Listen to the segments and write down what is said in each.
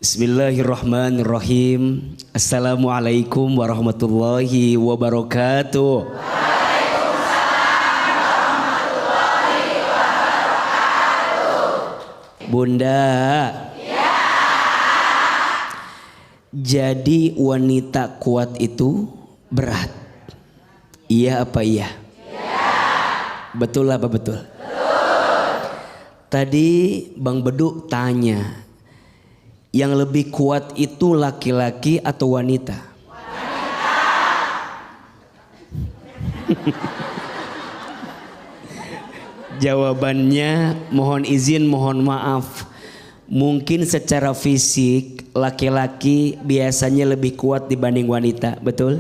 Bismillahirrahmanirrahim. Assalamualaikum warahmatullahi wabarakatuh. Waalaikumsalam warahmatullahi wabarakatuh. Bunda, ya. Jadi wanita kuat itu berat. Iya apa iya? Ya. Betul apa betul? Betul. Tadi Bang Beduk tanya, yang lebih kuat itu laki-laki atau wanita? Wanita. Jawabannya mohon izin, mohon maaf. Mungkin secara fisik laki-laki biasanya lebih kuat dibanding wanita, betul?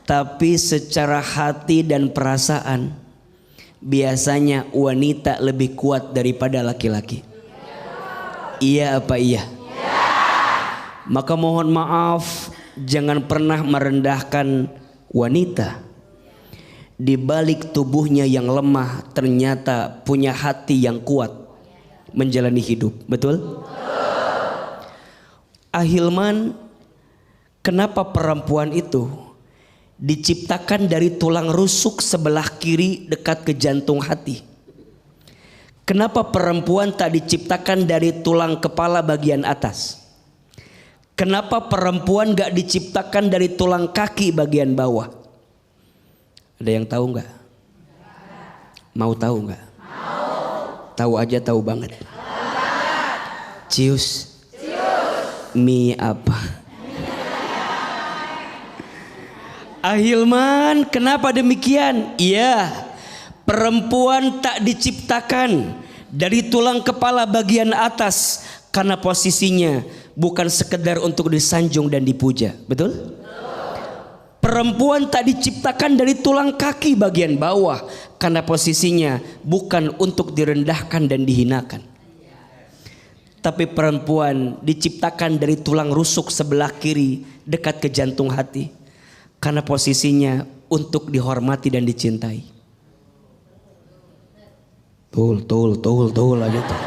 Tapi secara hati dan perasaan biasanya wanita lebih kuat daripada laki-laki. Iya apa iya? Ya. Maka mohon maaf, jangan pernah merendahkan wanita. Di balik tubuhnya yang lemah ternyata punya hati yang kuat menjalani hidup. Betul? Ahilman, kenapa perempuan itu diciptakan dari tulang rusuk sebelah kiri dekat ke jantung hati? Kenapa perempuan tak diciptakan dari tulang kepala bagian atas? Kenapa perempuan gak diciptakan dari tulang kaki bagian bawah? Ada yang tahu nggak? Mau tahu nggak? Tahu aja, tahu banget. Cius. Mie apa? Ahilman, kenapa demikian? Iya. Perempuan tak diciptakan dari tulang kepala bagian atas karena posisinya bukan sekedar untuk disanjung dan dipuja. Betul? Perempuan tak diciptakan dari tulang kaki bagian bawah karena posisinya bukan untuk direndahkan dan dihinakan. Tapi perempuan diciptakan dari tulang rusuk sebelah kiri dekat ke jantung hati karena posisinya untuk dihormati dan dicintai. Tul aja tuh.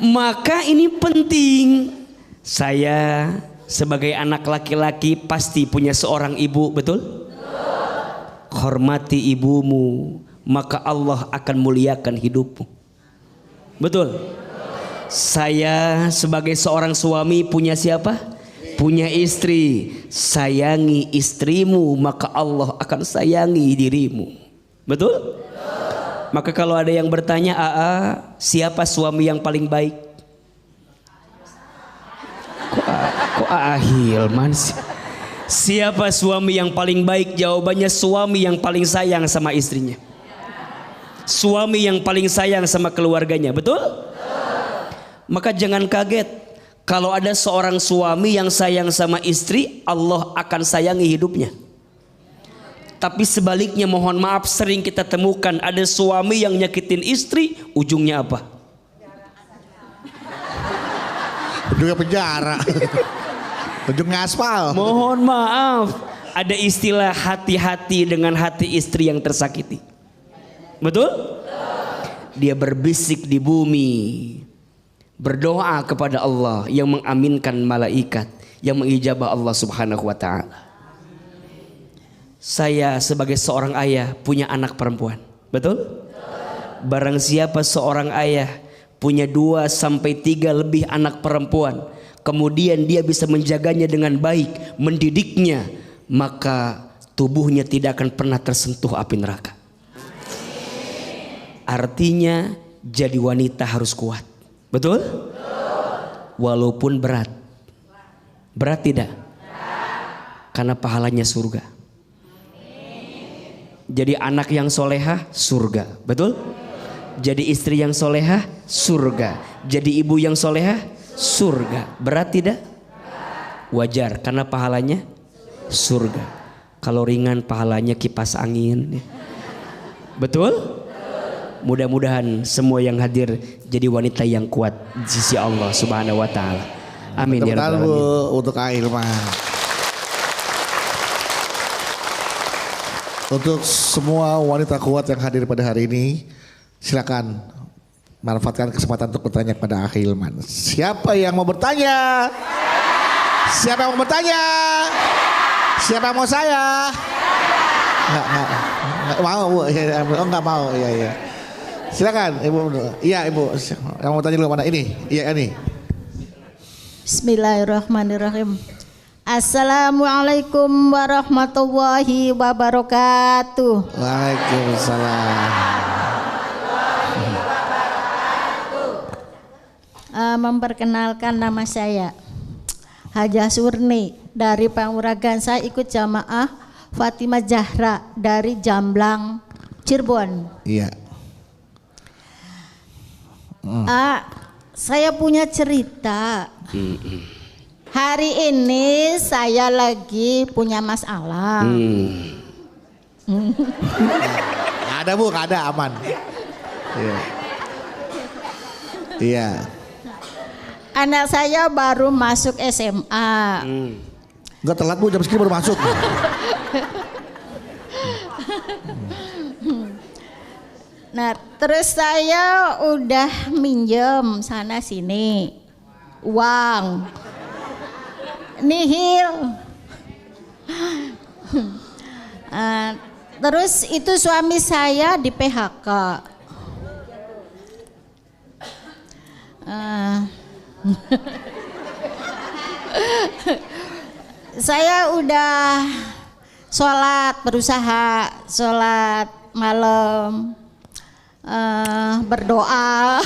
Maka ini penting. Saya sebagai anak laki-laki pasti punya seorang ibu, betul? Hormati ibumu, maka Allah akan muliakan hidupmu. Betul? Saya sebagai seorang suami punya siapa? Punya istri. Sayangi istrimu, maka Allah akan sayangi dirimu. Betul? Maka kalau ada yang bertanya, siapa suami yang paling baik? Kok Hilman sih? Siapa suami yang paling baik? Jawabannya suami yang paling sayang sama istrinya. Suami yang paling sayang sama keluarganya, betul? Maka jangan kaget kalau ada seorang suami yang sayang sama istri, Allah akan sayangi hidupnya. Tapi sebaliknya mohon maaf, sering kita temukan ada suami yang nyakitin istri, ujungnya apa? Ujungnya penjara. Ujungnya aspal. Mohon maaf, ada istilah hati-hati dengan hati istri yang tersakiti. Betul? Dia berbisik di bumi, berdoa kepada Allah yang mengaminkan malaikat, yang mengijabah Allah Subhanahu wa ta'ala. Saya sebagai seorang ayah punya anak perempuan, betul? Barang siapa seorang ayah punya 2 sampai 3 lebih anak perempuan, kemudian dia bisa menjaganya dengan baik, mendidiknya, maka tubuhnya tidak akan pernah tersentuh api neraka. Artinya jadi wanita harus kuat, betul? Walaupun berat. Berat tidak? Karena pahalanya surga. Jadi anak yang solehah surga, betul? Jadi istri yang solehah surga. Jadi ibu yang solehah surga. Berat tidak? Wajar karena pahalanya surga. Kalau ringan pahalanya kipas angin. Betul? Mudah-mudahan semua yang hadir jadi wanita yang kuat di sisi Allah Subhanahu wa ta'ala. Amin ya rabbal alamin. Untuk Ahilman. Untuk semua wanita kuat yang hadir pada hari ini, silakan Manfaatkan kesempatan untuk bertanya kepada Akhi Hilman. Siapa yang mau bertanya? Siapa yang mau bertanya? Siapa yang mau saya? Nggak mau Bu. Oh nggak mau. Iya. Silakan Ibu. Iya Ibu. Yang mau tanya dulu mana? Ini. Iya ini. Bismillahirrahmanirrahim. Assalamualaikum warahmatullahi wabarakatuh. Waalaikumsalam. Memperkenalkan, nama saya Hajah Surni dari Panguragan. Saya ikut jamaah Fatimah Zahra dari Jamblang, Cirebon. Iya. Saya punya cerita. Hari ini saya lagi punya masalah. Ada Bu, ada aman. Iya. Anak saya baru masuk SMA. Enggak telat Bu, jam segini baru masuk. Nah, terus saya udah minjem sana sini uang. Nihil. Terus itu suami saya di PHK. Saya udah berusaha sholat malam, berdoa.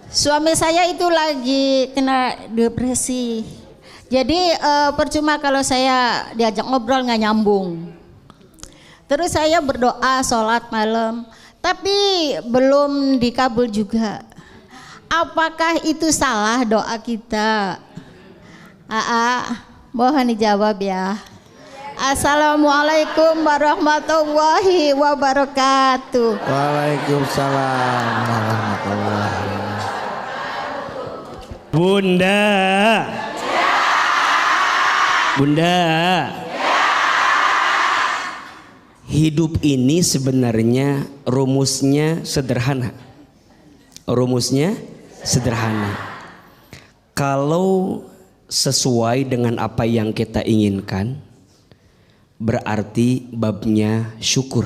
Suami saya itu lagi kena depresi. Jadi percuma kalau saya diajak ngobrol nggak nyambung. Terus saya berdoa sholat malam, tapi belum dikabul juga. Apakah itu salah doa kita? Mohon dijawab ya. Assalamualaikum warahmatullahi wabarakatuh. Waalaikumsalam warahmatullahi. Bunda, hidup ini sebenarnya rumusnya sederhana. Kalau sesuai dengan apa yang kita inginkan, berarti babnya syukur.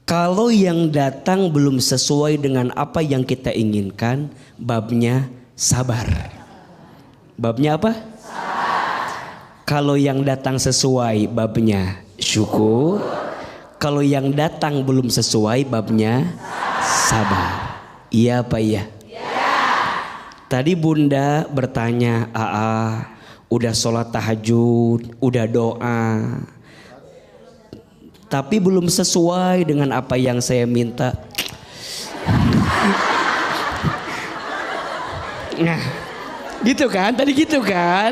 Kalau yang datang belum sesuai dengan apa yang kita inginkan, babnya sabar. Babnya apa? Kalau yang datang sesuai, babnya syukur. Kalau yang datang belum sesuai, babnya sabar. Iya apa iya? Tadi Bunda bertanya, udah sholat tahajud, udah doa, tapi belum sesuai dengan apa yang saya minta. Nah, gitu kan? Tadi gitu kan?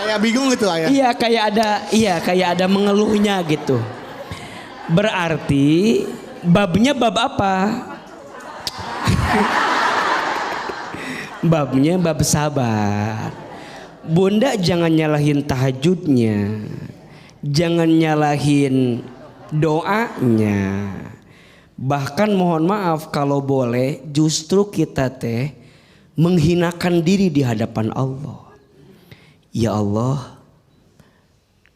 Kayak bingung gitu Ayah. Iya, kayak ada mengeluhnya gitu. Berarti babnya bab apa? Babnya bab sabar. Bunda jangan nyalahin tahajudnya, jangan nyalahin doanya. Bahkan mohon maaf kalau boleh, justru kita menghinakan diri di hadapan Allah. Ya Allah,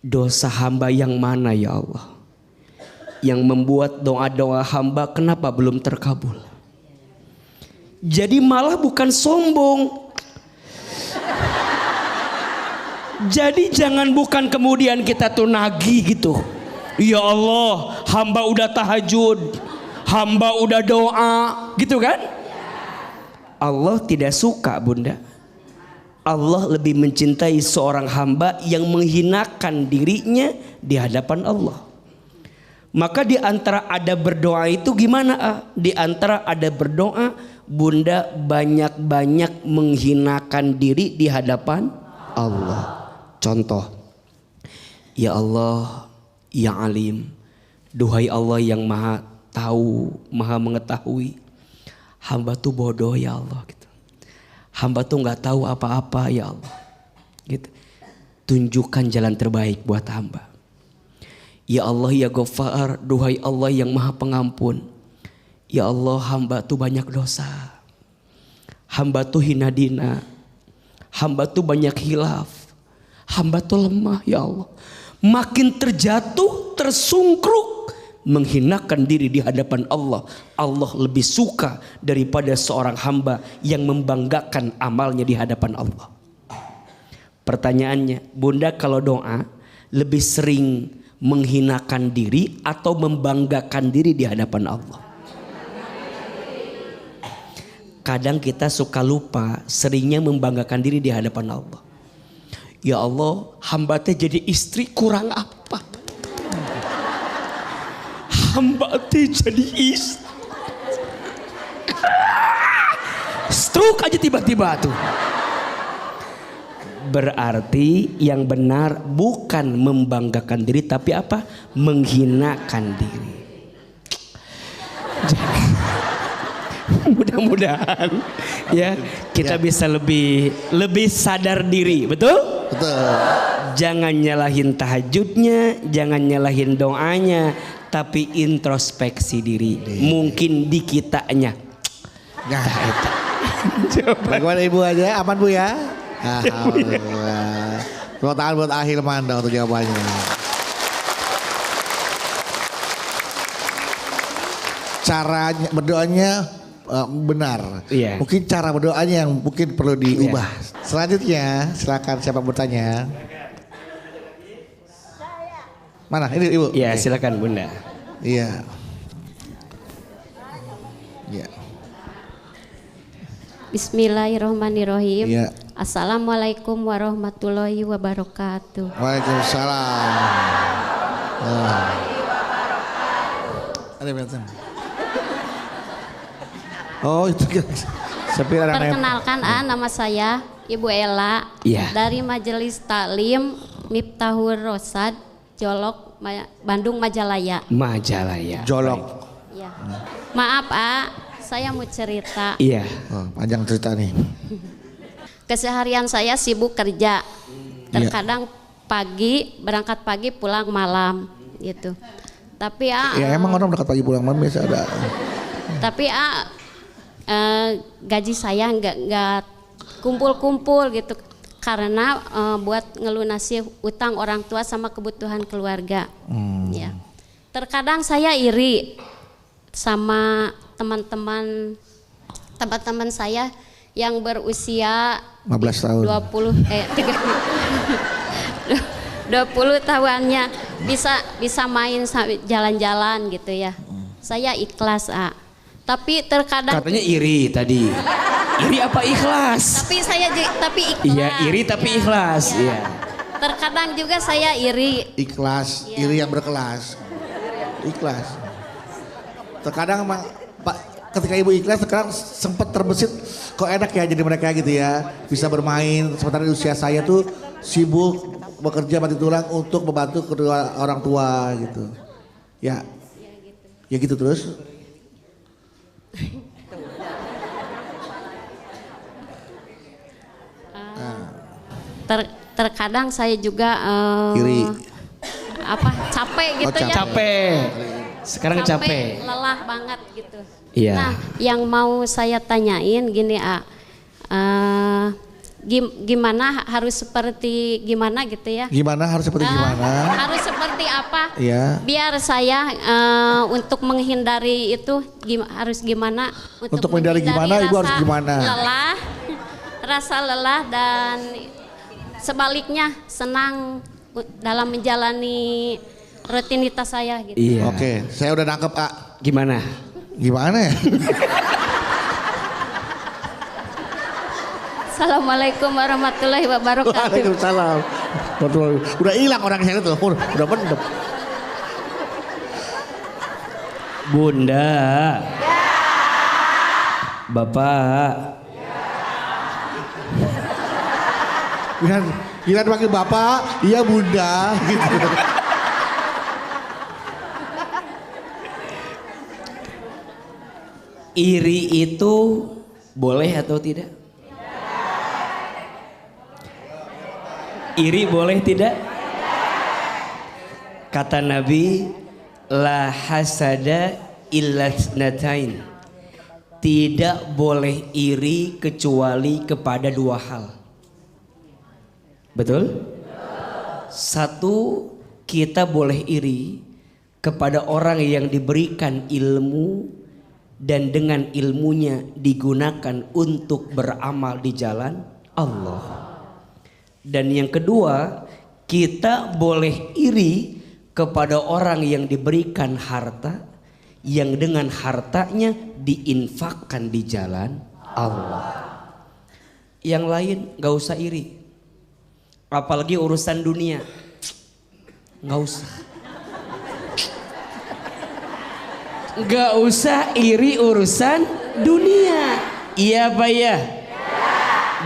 dosa hamba yang mana ya Allah, yang membuat doa-doa hamba kenapa belum terkabul? Jadi malah bukan sombong. Jadi bukan kemudian kita tuh nagih gitu. Ya Allah, hamba udah tahajud, hamba udah doa, gitu kan? Allah tidak suka Bunda. Allah lebih mencintai seorang hamba yang menghinakan dirinya di hadapan Allah. Maka di antara ada berdoa itu gimana? Di antara ada berdoa, Bunda banyak-banyak menghinakan diri di hadapan Allah. Contoh, ya Allah, ya Alim, duhai Allah yang maha tahu, maha mengetahui, hamba tuh bodoh ya Allah gitu. Hamba tuh nggak tahu apa-apa ya Allah gitu. Tunjukkan jalan terbaik buat hamba. Ya Allah ya Ghaffar, duhai Allah yang maha pengampun. Ya Allah, hamba tuh banyak dosa. Hamba tuh hina dina. Hamba tuh banyak hilaf. Hamba tuh lemah ya Allah. Makin terjatuh, tersungkruk, menghinakan diri di hadapan Allah. Allah lebih suka daripada seorang hamba yang membanggakan amalnya di hadapan Allah. Pertanyaannya, Bunda kalau doa lebih sering menghinakan diri atau membanggakan diri di hadapan Allah? Kadang kita suka lupa, seringnya membanggakan diri di hadapan Allah. Ya Allah, hamba teh jadi istri kurang apa? Hamba teh jadi istri. Stroke aja tiba-tiba tuh. Berarti yang benar bukan membanggakan diri, tapi apa? Menghinakan diri. Mudah-mudahan ya kita bisa lebih sadar diri, betul? Betul. Jangan nyalahin tahajudnya, jangan nyalahin doanya, tapi introspeksi diri. Mungkin di kitanya. Nah, itu. Bagaimana Ibu aja? Aman Bu ya? Alhamdulillah. Tepuk tangan buat Ahilman dong untuk jawabannya. Caranya berdoanya benar. Iya. Mungkin cara berdoanya yang mungkin perlu diubah. Selanjutnya silakan siapa bertanya. Mana ini Ibu? Ya silakan Bunda. Iya. Iya. Bismillahirrahmanirrahim. Iya. Assalamualaikum warahmatullahi wabarakatuh. Waalaikumsalam. Ada betul. Oh itu kan. Perkenalkan nama saya Ibu Ella Iya. dari Majelis Taklim Miftahul Rosad Jolok Bandung Majalaya. Majalaya. Jolok. Ya. Maaf saya mau cerita. Iya. Oh, panjang cerita nih. Keseharian saya sibuk kerja. Terkadang pagi berangkat pagi pulang malam gitu. Tapi ya emang orang berangkat pagi pulang malam biasa ada. Tapi gaji saya nggak kumpul-kumpul gitu karena buat ngelunasi utang orang tua sama kebutuhan keluarga. Ya. Terkadang saya iri sama teman-teman saya yang berusia 15 tahun. 20 tahunnya bisa main jalan-jalan gitu ya. Saya ikhlas tapi terkadang Katanya iri tadi. Iri apa ikhlas? tapi ikhlas. Iya, iri tapi ikhlas. Ya. Iya. Terkadang juga saya iri. Ikhlas, iri yang berkelas. Ikhlas. Terkadang emang Pak, ketika Ibu ikhlas sekarang sempat terbesit kok enak ya jadi mereka gitu ya. Bisa bermain sementara di usia saya tuh sibuk bekerja mati tulang untuk membantu kedua orang tua gitu. Ya. Ya gitu terus. Terkadang saya juga Iri. capek gitu ya. Capek. Sekarang capek. Lelah banget gitu. Iya. Nah, yang mau saya tanyain gini gimana harus seperti gimana gitu ya? Gimana harus seperti gimana? Harus seperti apa? Iya. Biar saya untuk menghindari itu harus gimana? Untuk menghindari gimana, Ibu harus gimana? Rasa lelah dan sebaliknya senang dalam menjalani rutinitas saya gitu. Iya. Oke, saya udah nangkep Gimana? Gimana ya? Assalamualaikum warahmatullahi wabarakatuh. Waalaikumsalam. Udah hilang orang saya tuh, udah mendem. Bunda. Bapak. Gila panggil bapak, iya bunda gitu. Iri itu boleh atau tidak? Iri boleh tidak? Kata Nabi, la hasada illa tsnatain. Tidak boleh iri kecuali kepada dua hal. Betul? Satu, kita boleh iri kepada orang yang diberikan ilmu dan dengan ilmunya digunakan untuk beramal di jalan Allah. Dan yang kedua, kita boleh iri kepada orang yang diberikan harta yang dengan hartanya diinfakkan di jalan Allah. Yang lain gak usah iri. Apalagi urusan dunia, nggak usah. Nggak usah iri urusan dunia. Iya apa ya?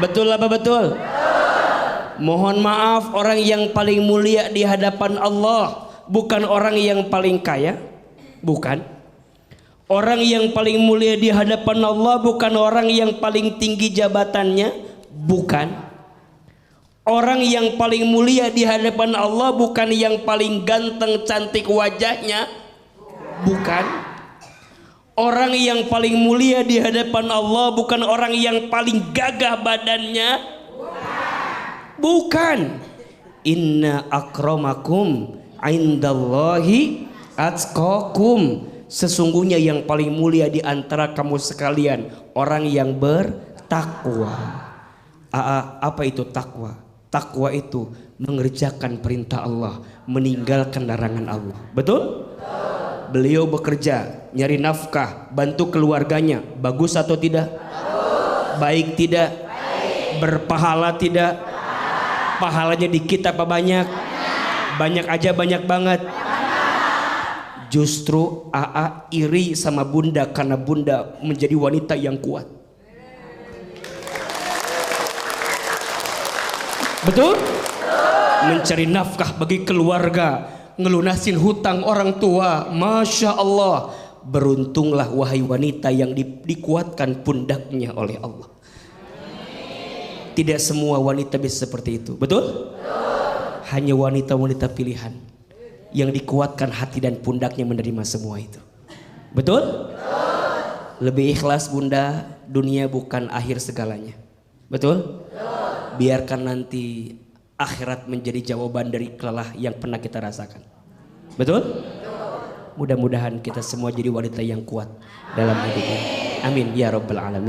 Betul apa betul? Mohon maaf, orang yang paling mulia di hadapan Allah bukan orang yang paling kaya, bukan. Orang yang paling mulia di hadapan Allah bukan orang yang paling tinggi jabatannya, bukan. Orang yang paling mulia di hadapan Allah bukan yang paling ganteng cantik wajahnya, bukan. Orang yang paling mulia di hadapan Allah bukan orang yang paling gagah badannya, bukan. Inna akramakum indallahi atqakum. Sesungguhnya yang paling mulia di antara kamu sekalian orang yang bertakwa. Apa itu takwa? Takwa itu mengerjakan perintah Allah, meninggalkan larangan Allah. Betul? Beliau bekerja, nyari nafkah, bantu keluarganya. Bagus atau tidak? Baik tidak? Berpahala tidak? Pahalanya dikit apa banyak? Banyak aja, banyak banget. Justru AA iri sama bunda karena bunda menjadi wanita yang kuat. Betul? Mencari nafkah bagi keluarga, ngelunasin hutang orang tua. Masya Allah. Beruntunglah wahai wanita yang dikuatkan pundaknya oleh Allah. Tidak semua wanita bisa seperti itu. Betul? Hanya wanita-wanita pilihan yang dikuatkan hati dan pundaknya menerima semua itu. Betul? Lebih ikhlas bunda, dunia bukan akhir segalanya. Betul? Biarkan nanti akhirat menjadi jawaban dari kelelah yang pernah kita rasakan. Betul? Mudah-mudahan kita semua jadi wanita yang kuat dalam hidup ini. Amin ya rabbal alamin.